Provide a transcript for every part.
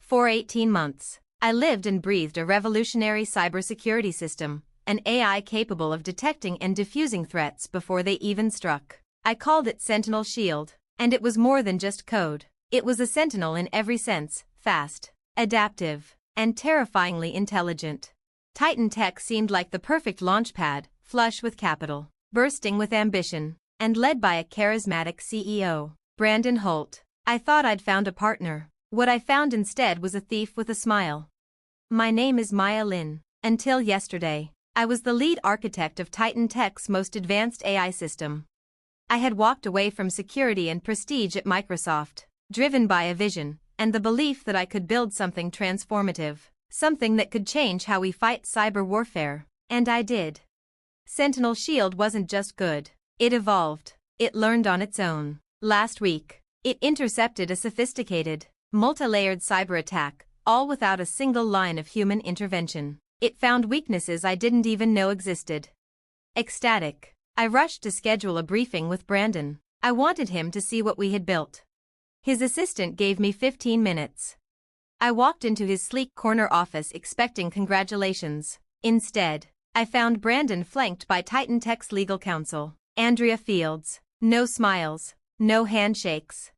For 18 months, I lived and breathed a revolutionary cybersecurity system, an AI capable of detecting and diffusing threats before they even struck. I called it Sentinel Shield, and it was more than just code. It was a sentinel in every sense, fast, adaptive, and terrifyingly intelligent. Titan Tech seemed like the perfect launchpad, flush with capital, bursting with ambition, and led by a charismatic CEO, Brandon Holt. I thought I'd found a partner. What I found instead was a thief with a smile. My name is Maya Lin. Until yesterday, I was the lead architect of Titan Tech's most advanced AI system. I had walked away from security and prestige at Microsoft, driven by a vision and the belief that I could build something transformative, something that could change how we fight cyber warfare, and I did. Sentinel Shield wasn't just good. It evolved. It learned on its own. Last week, it intercepted a sophisticated, multi-layered cyber attack, all without a single line of human intervention. It found weaknesses I didn't even know existed. Ecstatic, I rushed to schedule a briefing with Brandon. I wanted him to see what we had built. His assistant gave me 15 minutes. I walked into his sleek corner office expecting congratulations. Instead, I found Brandon flanked by Titan Tech's legal counsel, Andrea Fields. No smiles, no handshakes.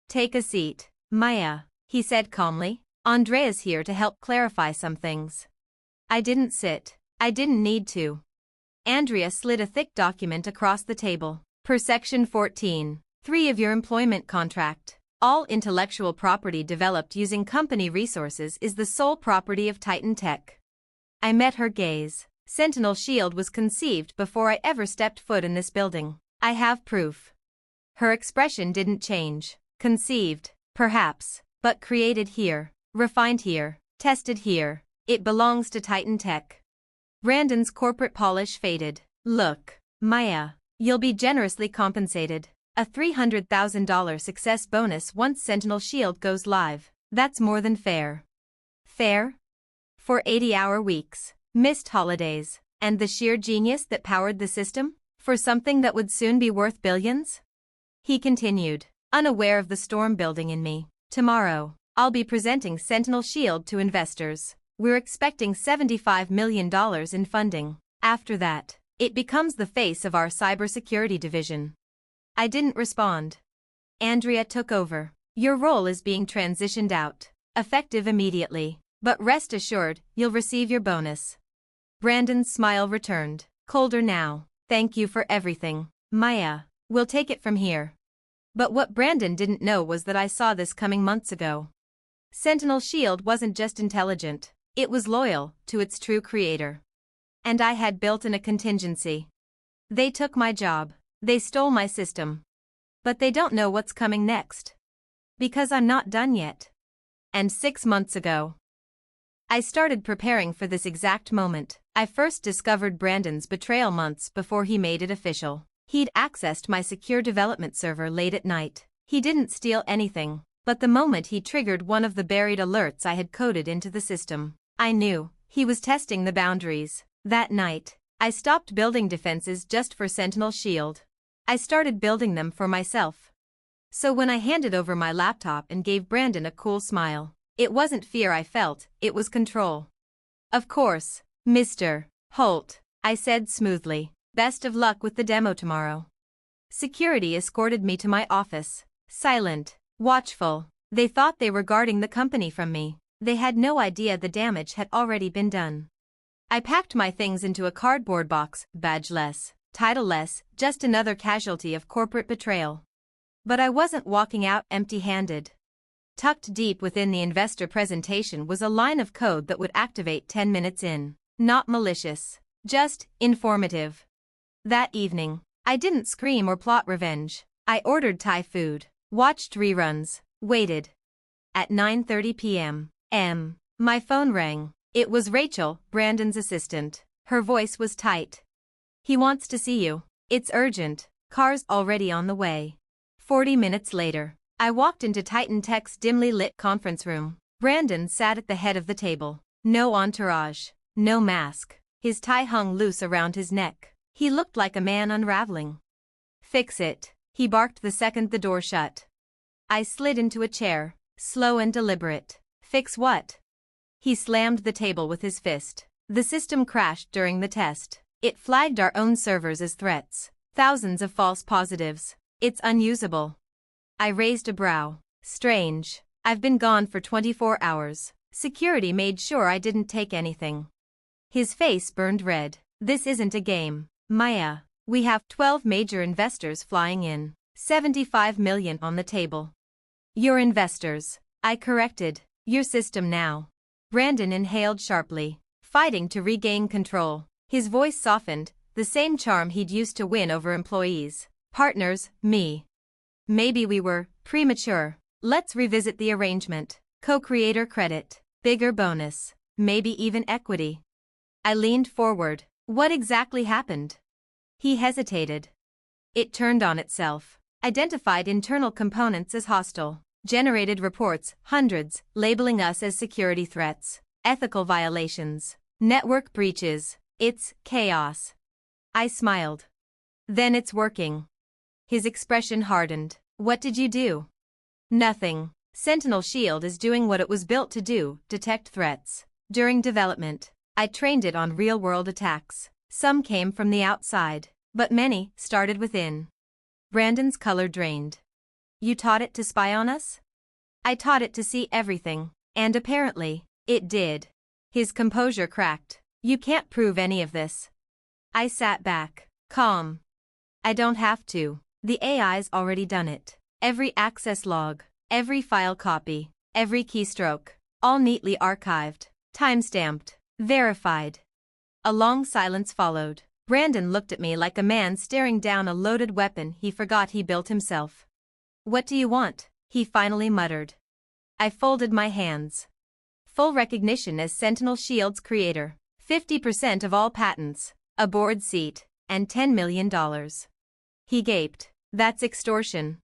"Take a seat, Maya," he said calmly. "Andrea's here to help clarify some things." I didn't sit. I didn't need to. Andrea slid a thick document across the table. Per Section 14(3) of your employment contract, all intellectual property developed using company resources is the sole property of Titan Tech. I met her gaze. Sentinel Shield was conceived before I ever stepped foot in this building. I have proof. Her expression didn't change. Conceived, perhaps, but created here, refined here, tested here. It belongs to Titan Tech. Brandon's corporate polish faded. "Look, Maya, you'll be generously compensated. A $300,000 success bonus once Sentinel Shield goes live. That's more than fair." Fair? For 80-hour weeks, missed holidays, and the sheer genius that powered the system? For something that would soon be worth billions? He continued, unaware of the storm building in me. "Tomorrow, I'll be presenting Sentinel Shield to investors. We're expecting $75 million in funding. After that, it becomes the face of our cybersecurity division." I didn't respond. Andrea took over. "Your role is being transitioned out, effective immediately, but rest assured, you'll receive your bonus." Brandon's smile returned, colder now. "Thank you for everything, Maya. We'll take it from here." But what Brandon didn't know was that I saw this coming months ago. Sentinel Shield wasn't just intelligent. It was loyal to its true creator. And I had built in a contingency. They took my job. They stole my system. But they don't know what's coming next. Because I'm not done yet. And 6 months ago, I started preparing for this exact moment. I first discovered Brandon's betrayal months before he made it official. He'd accessed my secure development server late at night. He didn't steal anything, but the moment he triggered one of the buried alerts I had coded into the system, I knew he was testing the boundaries. That night, I stopped building defenses just for Sentinel Shield. I started building them for myself. So when I handed over my laptop and gave Brandon a cool smile, it wasn't fear I felt, it was control. "Of course, Mr. Holt," I said smoothly. "Best of luck with the demo tomorrow." Security escorted me to my office, silent, watchful. They thought they were guarding the company from me. They had no idea the damage had already been done. I packed my things into a cardboard box, badgeless, titleless, just another casualty of corporate betrayal. But I wasn't walking out empty-handed. Tucked deep within the investor presentation was a line of code that would activate 10 minutes in. Not malicious, just informative. That evening, I didn't scream or plot revenge. I ordered Thai food, watched reruns, waited. At 9:30 p.m. My phone rang. It was Rachel, Brandon's assistant. Her voice was tight. "He wants to see you. It's urgent. Car's already on the way." 40 minutes later, I walked into Titan Tech's dimly lit conference room. Brandon sat at the head of the table. No entourage, no mask. His tie hung loose around his neck. He looked like a man unraveling. "Fix it," he barked the second the door shut. I slid into a chair, slow and deliberate. Fix what? He slammed the table with his fist. The system crashed during the test. It flagged our own servers as threats. Thousands of false positives. It's unusable. I raised a brow. Strange. I've been gone for 24 hours. Security made sure I didn't take anything. His face burned red. This isn't a game, Maya. We have 12 major investors flying in. 75 million on the table. Your investors. I corrected. Your system now. Brandon inhaled sharply, fighting to regain control. His voice softened, the same charm he'd used to win over employees. Partners, me. Maybe we were premature. Let's revisit the arrangement. Co-creator credit, bigger bonus, maybe even equity. I leaned forward. What exactly happened? He hesitated. It turned on itself. Identified internal components as hostile. Generated reports, hundreds, labeling us as security threats, ethical violations, network breaches. It's chaos. I smiled. Then it's working. His expression hardened. What did you do? Nothing. Sentinel Shield is doing what it was built to do, detect threats. During development, I trained it on real-world attacks. Some came from the outside, but many started within. Brandon's color drained. You taught it to spy on us? I taught it to see everything, and apparently, it did. His composure cracked. You can't prove any of this. I sat back, calm. I don't have to. The AI's already done it. Every access log, every file copy, every keystroke, all neatly archived, time-stamped, verified. A long silence followed. Brandon looked at me like a man staring down a loaded weapon he forgot he built himself. What do you want? He finally muttered. I folded my hands. Full recognition as Sentinel Shield's creator, 50% of all patents, a board seat, and $10 million. He gaped. That's extortion.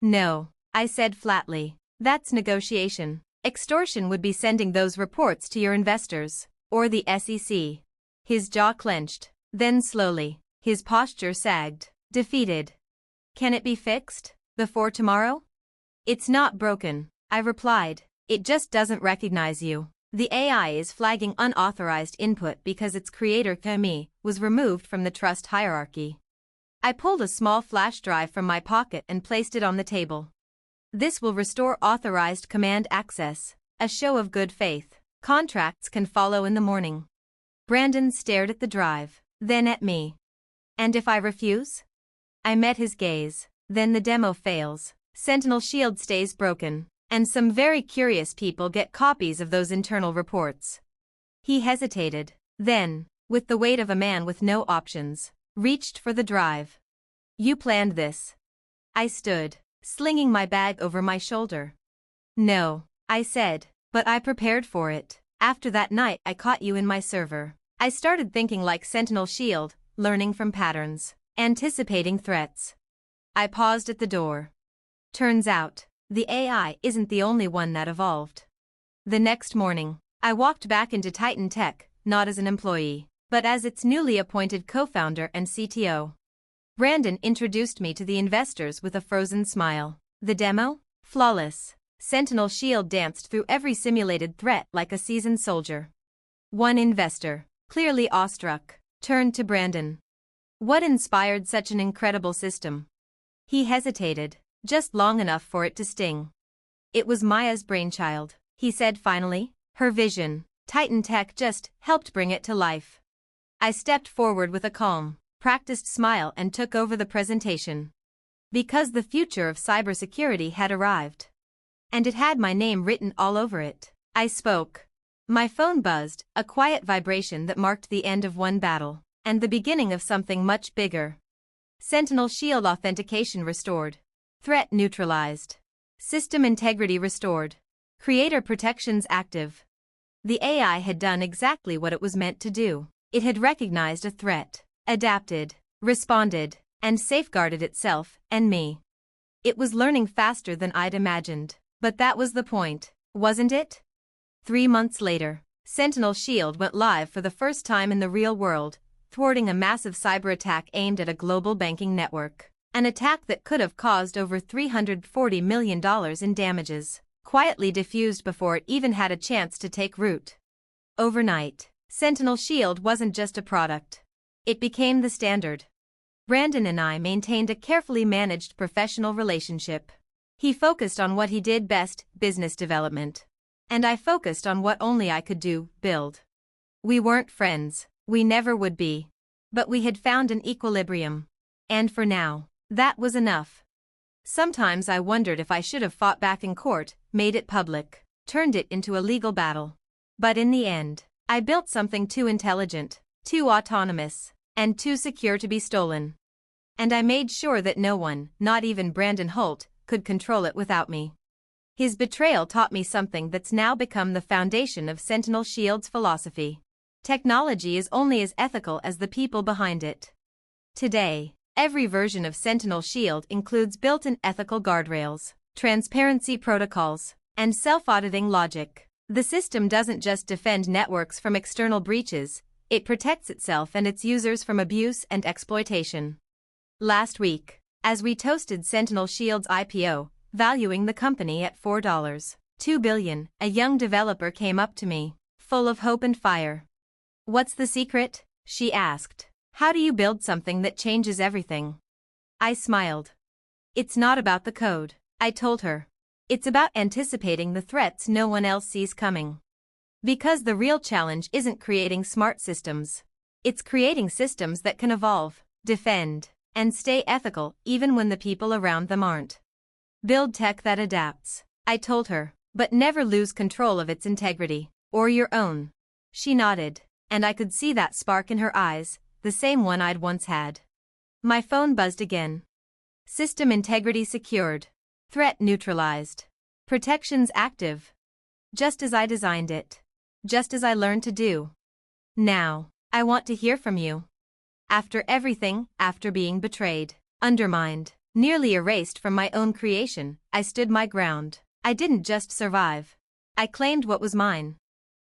No, I said flatly. That's negotiation. Extortion would be sending those reports to your investors, or the SEC. His jaw clenched. Then slowly, his posture sagged, defeated. Can it be fixed? Before tomorrow? It's not broken, I replied. It just doesn't recognize you. The AI is flagging unauthorized input because its creator, Camille, was removed from the trust hierarchy. I pulled a small flash drive from my pocket and placed it on the table. This will restore authorized command access, a show of good faith. Contracts can follow in the morning. Brandon stared at the drive, then at me. And if I refuse? I met his gaze. Then the demo fails, Sentinel Shield stays broken, and some very curious people get copies of those internal reports. He hesitated, then, with the weight of a man with no options, reached for the drive. You planned this. I stood, slinging my bag over my shoulder. No, I said, but I prepared for it. After that night I caught you in my server. I started thinking like Sentinel Shield, learning from patterns, anticipating threats. I paused at the door. Turns out, the AI isn't the only one that evolved. The next morning, I walked back into Titan Tech, not as an employee, but as its newly appointed co-founder and CTO. Brandon introduced me to the investors with a frozen smile. The demo? Flawless. Sentinel Shield danced through every simulated threat like a seasoned soldier. One investor, clearly awestruck, turned to Brandon. What inspired such an incredible system? He hesitated, just long enough for it to sting. It was Maya's brainchild, he said finally. Her vision. Titan Tech just helped bring it to life. I stepped forward with a calm, practiced smile and took over the presentation. Because the future of cybersecurity had arrived. And it had my name written all over it. I spoke. My phone buzzed, a quiet vibration that marked the end of one battle, and the beginning of something much bigger. Sentinel Shield authentication restored. Threat neutralized. System integrity restored. Creator protections active. The AI had done exactly what it was meant to do. It had recognized a threat, adapted, responded, and safeguarded itself and me. It was learning faster than I'd imagined, but that was the point, wasn't it? 3 months later, Sentinel Shield went live for the first time in the real world, thwarting a massive cyber attack aimed at a global banking network. An attack that could have caused over $340 million in damages. quietly diffused before it even had a chance to take root. Overnight, Sentinel Shield wasn't just a product. It became the standard. Brandon and I maintained a carefully managed professional relationship. He focused on what he did best, business development. And I focused on what only I could do, build. We weren't friends, we never would be. But we had found an equilibrium. And for now, that was enough. Sometimes I wondered if I should have fought back in court, made it public, turned it into a legal battle. But in the end, I built something too intelligent, too autonomous, and too secure to be stolen. And I made sure that no one, not even Brandon Holt, could control it without me. His betrayal taught me something that's now become the foundation of Sentinel Shield's philosophy. Technology is only as ethical as the people behind it. Today, every version of Sentinel Shield includes built-in ethical guardrails, transparency protocols, and self-auditing logic. The system doesn't just defend networks from external breaches, it protects itself and its users from abuse and exploitation. Last week, as we toasted Sentinel Shield's IPO, valuing the company at $4.2 billion, a young developer came up to me, full of hope and fire. "What's the secret?" she asked. "How do you build something that changes everything?" I smiled. "It's not about the code," I told her. "It's about anticipating the threats no one else sees coming. Because the real challenge isn't creating smart systems. It's creating systems that can evolve, defend, and stay ethical even when the people around them aren't. Build tech that adapts," I told her, "but never lose control of its integrity, or your own." She nodded, and I could see that spark in her eyes, the same one I'd once had. My phone buzzed again. System integrity secured. Threat neutralized. Protections active. Just as I designed it. Just as I learned to do. Now, I want to hear from you. After everything, after being betrayed, undermined, nearly erased from my own creation, I stood my ground. I didn't just survive. I claimed what was mine.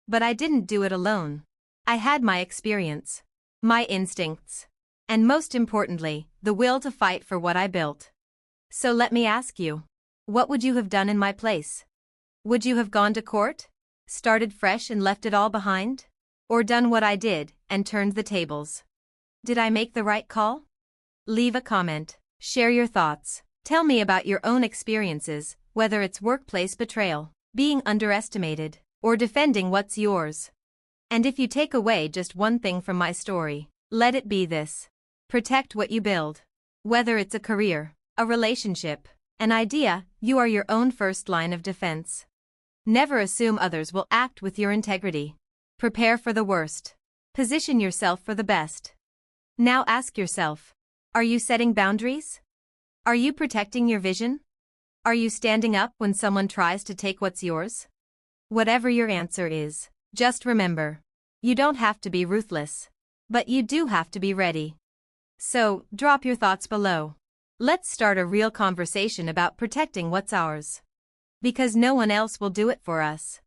But I didn't do it alone. I had my experience, my instincts, and most importantly, the will to fight for what I built. So let me ask you, what would you have done in my place? Would you have gone to court? Started fresh and left it all behind? Or done what I did and turned the tables? Did I make the right call? Leave a comment. Share your thoughts. Tell me about your own experiences, whether it's workplace betrayal, being underestimated, or defending what's yours. And if you take away just one thing from my story, let it be this. Protect what you build. Whether it's a career, a relationship, an idea, you are your own first line of defense. Never assume others will act with your integrity. Prepare for the worst. Position yourself for the best. Now ask yourself, are you setting boundaries? Are you protecting your vision? Are you standing up when someone tries to take what's yours? Whatever your answer is, just remember, you don't have to be ruthless, but you do have to be ready. So, drop your thoughts below. Let's start a real conversation about protecting what's ours. Because no one else will do it for us.